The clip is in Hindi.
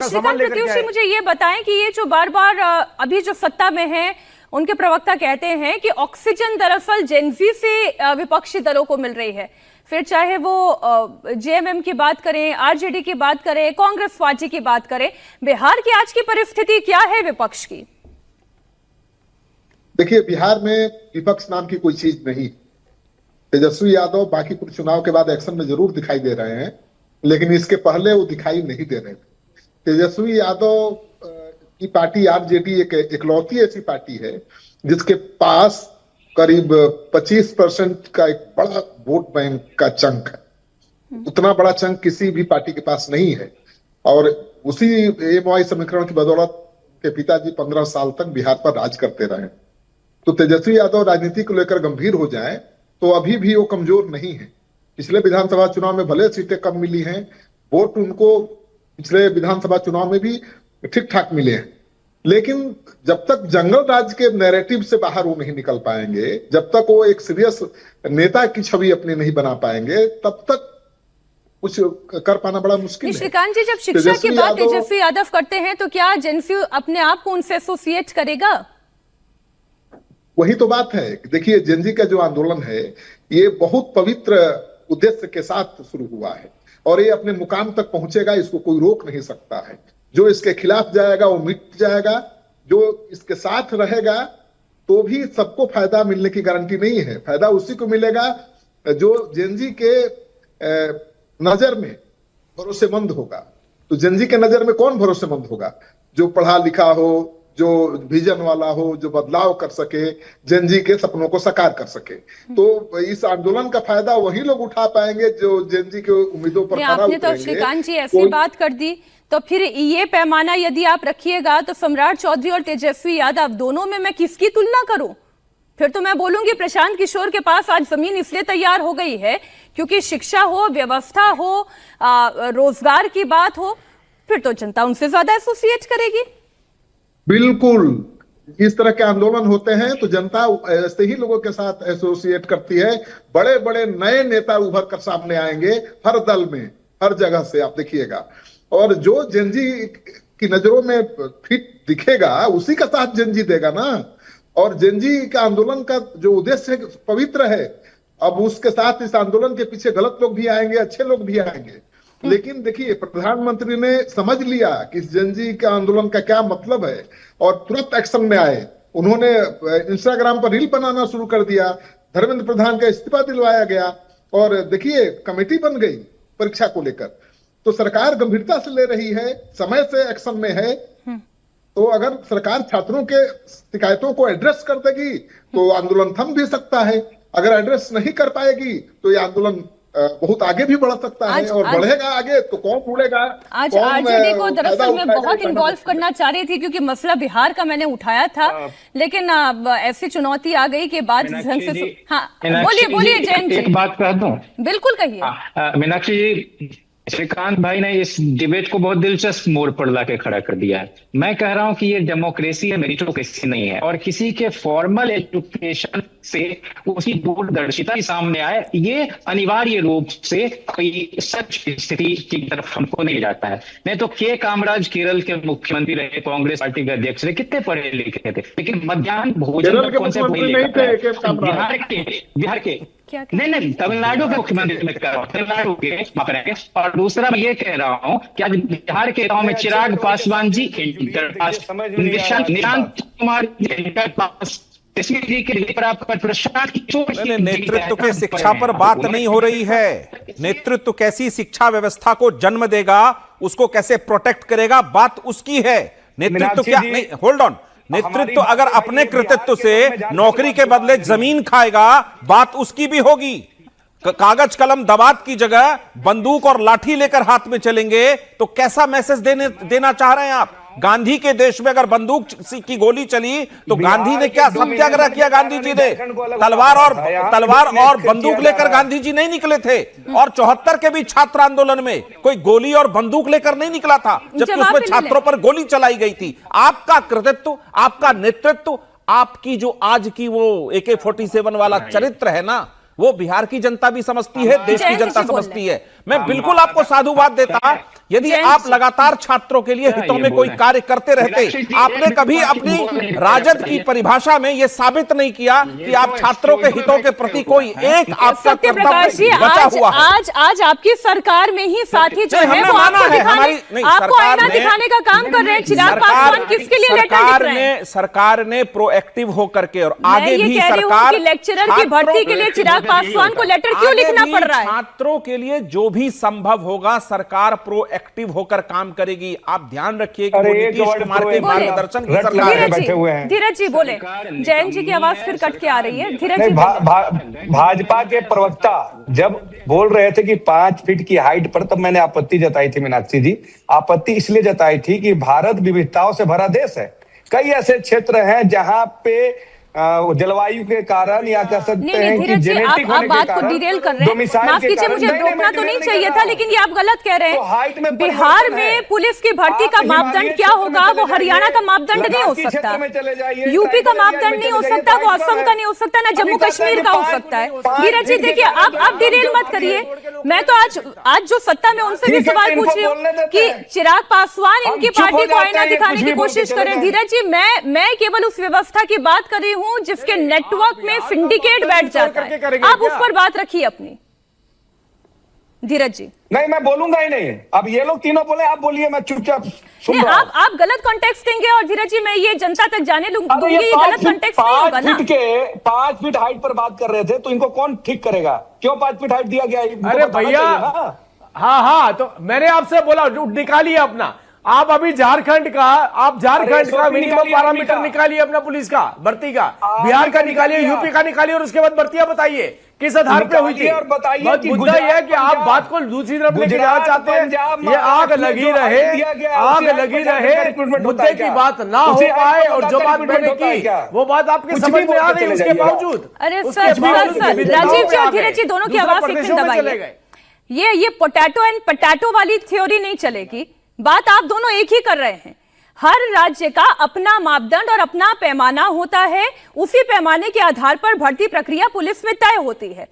सामान लेकर के आए। मुझे ये बताएं कि ये जो बार बार अभी जो सत्ता में है उनके प्रवक्ता कहते हैं कि ऑक्सीजन दरअसल जेनजी से विपक्षी दलों को मिल रही है, फिर चाहे वो जेएमएम की बात करें, आरजेडी की बात करें, कांग्रेस पार्टी की बात करें, बिहार की आज की परिस्थिति क्या है विपक्ष की? देखिए, बिहार में विपक्ष नाम की कोई चीज नहीं। तेजस्वी यादव बाकी कुछ चुनाव के बाद एक्शन में जरूर दिखाई दे रहे हैं, लेकिन इसके पहले वो दिखाई नहीं दे रहे थे। तेजस्वी यादव की पार्टी आरजेडी एक इकलौती ऐसी पार्टी है जिसके पास करीब 25% का एक बड़ा वोट बैंक का चंक है। उतना बड़ा चंक किसी भी पार्टी के पास नहीं है, और उसी एमवाई समीकरण की बदौलत के पिताजी 15 साल तक बिहार पर राज करते रहे। तो तेजस्वी यादव राजनीति को लेकर गंभीर हो जाए तो अभी भी वो कमजोर नहीं है। पिछले विधानसभा चुनाव में भले सीटें कम मिली हैं, वोट उनको पिछले विधानसभा चुनाव में भी ठीक ठाक मिले हैं, लेकिन जब तक जंगल राज के नैरेटिव से बाहर वो नहीं निकल पाएंगे, जब तक वो एक सीरियस नेता की छवि अपनी नहीं बना पाएंगे, तब तक कुछ कर पाना बड़ा मुश्किल है। श्रीकांत जी, जब शिक्षा की बात तेजस्वी यादव करते हैं तो क्या जेएनयू अपने आप को उनसे एसोसिएट करेगा? वही तो बात है। देखिए, जेनजी का जो आंदोलन है ये बहुत पवित्र उद्देश्य के साथ शुरू हुआ है और ये अपने मुकाम तक पहुंचेगा, इसको कोई रोक नहीं सकता है। जो इसके खिलाफ जाएगा वो मिट जाएगा, जो इसके साथ रहेगा तो भी सबको फायदा मिलने की गारंटी नहीं है। फायदा उसी को मिलेगा जो जेनजी के नजर में भरोसेमंद होगा। तो जेनजी के नजर में कौन भरोसेमंद होगा? जो पढ़ा लिखा हो, जो विजन वाला हो, जो बदलाव कर सके, जेनजी के सपनों को साकार कर सके। तो इस आंदोलन का फायदा वही लोग उठा पाएंगे जो जेनजी के उम्मीदों पर खरा उतरेंगे। तो श्रीकांत जी ऐसी बात कर दी तो फिर ये पैमाना यदि आप रखिएगा तो सम्राट चौधरी और तेजस्वी यादव दोनों में मैं किसकी तुलना करूं? फिर तो मैं बोलूंगी प्रशांत किशोर के पास आज जमीन इसलिए तैयार हो गई है क्योंकि शिक्षा हो, व्यवस्था हो, रोजगार की बात हो, फिर तो जनता उनसे ज्यादा एसोसिएट करेगी। बिल्कुल, इस तरह के आंदोलन होते हैं तो जनता ऐसे ही लोगों के साथ एसोसिएट करती है। बड़े बड़े नए नेता उभर कर सामने आएंगे हर दल में, हर जगह से, आप देखिएगा। और जो जेनजी की नजरों में फिट दिखेगा उसी का साथ जेनजी देगा ना। और जेनजी का आंदोलन का जो उद्देश्य पवित्र है, अब उसके साथ इस आंदोलन के पीछे गलत लोग भी आएंगे, अच्छे लोग भी आएंगे। लेकिन देखिए, प्रधानमंत्री ने समझ लिया कि जेनजी के आंदोलन का क्या मतलब है और तुरंत एक्शन में आए। उन्होंने इंस्टाग्राम पर रील बनाना शुरू कर दिया, धर्मेंद्र प्रधान का इस्तीफा दिलवाया गया और देखिए कमेटी बन गई परीक्षा को लेकर। तो सरकार गंभीरता से ले रही है, समय से एक्शन में है। तो अगर सरकार छात्रों के शिकायतों को एड्रेस कर देगी तो आंदोलन थम भी सकता है। अगर एड्रेस नहीं कर पाएगी तो ये आंदोलन बहुत आगे भी बढ़ सकता है और बढ़ेगा आगे तो कौन उड़ेगा। आज आरजेडी को दरअसल मैं बहुत इन्वॉल्व करना चाह रही थी क्योंकि मसला बिहार का मैंने उठाया था, लेकिन ऐसी चुनौती आ गई के बाद ढंग से। हाँ, बोलिए जैन जी। एक बात कह दूं? बिल्कुल कहिए। मीनाक्षी जी, श्रीकांत भाई ने इस डिबेट को बहुत दिलचस्प मोड़ पर लाके खड़ा कर दिया है। मैं कह रहा हूं कि ये डेमोक्रेसी है, मेरिटोक्रेसी नहीं है, और किसी के फॉर्मल एजुकेशन से उसकी दूरदर्शिता ही सामने आए ये अनिवार्य रूप से कोई सच स्थिति की तरफ हमको नहीं जाता है। नहीं तो के कामराज केरल के मुख्यमंत्री रहे, कांग्रेस पार्टी के अध्यक्ष रहे, कितने पढ़े लिखे थे, लेकिन मध्याह्न भोजन कौन से बिहार के नहीं, तमिलनाडु के मुख्यमंत्री में कह रहा हूँ, तमिलनाडु के करेंगे। और दूसरा मैं ये कह रहा हूँ कि आज बिहार के गांव में Chirag Paswan ji inter pass, Nishant Kumar inter pass, नेतृत्व के शिक्षा पर बात नहीं हो रही है। नेतृत्व कैसी शिक्षा व्यवस्था को जन्म देगा, उसको कैसे प्रोटेक्ट करेगा, बात उसकी है। नेतृत्व क्या नहीं, होल्ड ऑन, नेतृत्व अगर अपने कृतित्व से नौकरी के बदले जमीन खाएगा बात उसकी भी होगी। कागज कलम दबात की जगह बंदूक और लाठी लेकर हाथ में चलेंगे तो कैसा मैसेज देना चाह रहे हैं आप? गांधी के देश में अगर बंदूक की गोली चली तो गांधी ने क्या सत्याग्रह किया? गांधी जी ने तलवार और बंदूक लेकर गांधी जी नहीं निकले थे। और 74 के भी छात्र आंदोलन में कोई गोली और बंदूक लेकर नहीं निकला था, जबकि उसमें छात्रों पर गोली चलाई गई थी। आपका कृतित्व, आपका नेतृत्व, आपकी जो आज की वो AK-47 वाला चरित्र है ना, वो बिहार की जनता भी समझती है, देश की जनता समझती है। मैं बिल्कुल आपको साधुवाद देता यदि आप लगातार छात्रों के लिए हितों में कोई कार्य करते रहते। आपने कभी अपनी राजद की परिभाषा में यह साबित नहीं किया कि आप छात्रों के हितों के प्रति कोई एक आपका कर्तव्य बचा हुआ है। आज आपकी सरकार में ही साथी जो है वो आपको आईना दिखाने का काम कर रहे हैं। चिराग पासवान किसके लिए लेटर लिख रहे हैं? सरकार ने प्रोएक्टिव होकर के और आगे भी सरकार लेक्चरर की भर्ती के लिए चिराग पासवान को लेटर क्यों लिखना पड़ रहा है? छात्रों के लिए जो भी संभव होगा सरकार प्रोएक्टिव होकर काम करेगी। आप ध्यान रखिए कि नीतीश कुमार के मार्गदर्शन की सरकार में बैठे हुए हैं। धीरज जी बोले, जयंत जी की आवाज फिर कट के आ रही है। धीरज जी भाजपा के प्रवक्ता जब बोल रहे थे कि 5 फीट की हाइट पर, तब मैंने आपत्ति जताई थी मीनाक्षी जी। आपत्ति इसलिए जताई थी कि भारत विविधताओं से भरा देश है। कई ऐसे क्षेत्र हैं जहां पे जलवायु के कारण या कह सकते हैं कि जेनेटिक होने के कारण बात को डिटेल कर रहे हैं। माफ कीजिए, मुझे रोकना तो नहीं चाहिए था, लेकिन ये आप गलत कह रहे हैं। बिहार में पुलिस की भर्ती का मापदंड क्या होगा? वो हरियाणा का मापदंड नहीं हो सकता, यूपी का मापदंड नहीं हो सकता, वो असम का नहीं हो सकता, ना जम्मू कश्मीर का हो सकता है। धीरज जी देखिए, आप डिटेल मत करिए। मैं तो आज जो सत्ता में उनसे भी सवाल पूछ रही हूँ कि चिराग पासवान इनकी पार्टी को आईना दिखाने की कोशिश करें। धीरज जी, मैं केवल उस व्यवस्था की बात कर रही हूँ जिसके नेटवर्क में सिंडिकेट बैठ जाता है। आप उस पर बात रखिए अपनी। धीरज जी नहीं, मैं बोलूंगा ही नहीं। अब ये लोग तीनों बोले, आप बोलिए, मैं चुपचाप सुन रहा हूं। आप गलत कॉन्टेक्स्ट देंगे और धीरज जी मैं ये जनता तक जाने दूंगी, ये गलत कॉन्टेक्स्ट नहीं होगा ना। 5 फीट हाइट पर बात कर रहे थे, तो इनको कौन ठीक करेगा? क्यों 5 फीट हाइट दिया गया? अरे भैया, हाँ, तो मैंने आपसे बोला निकालिए अपना। आप अभी झारखंड का मिनिमम पैरामीटर निकालिए अपना पुलिस का भर्ती का, बिहार का निकालिए, यूपी का निकालिए, और उसके बाद भर्तियां बताइए किस आधार पे हुई थी। और बताइए कि मुद्दा यह है कि आप बात को दूसरी तरफ लेके जाना चाहते हैं। ये आग लगी रहे, मुद्दे की बात ना हो पाए, और जो बात मैंने की वो बात आपके समझ में आ गई उसके बावजूद। अरे सर, राजीव जी और धीरज जी दोनों की आवाज एकदम दबाइए। ये पोटैटो एंड पटैटो वाली थ्योरी नहीं चलेगी। बात आप दोनों एक ही कर रहे हैं। हर राज्य का अपना मापदंड और अपना पैमाना होता है, उसी पैमाने के आधार पर भर्ती प्रक्रिया पुलिस में तय होती है।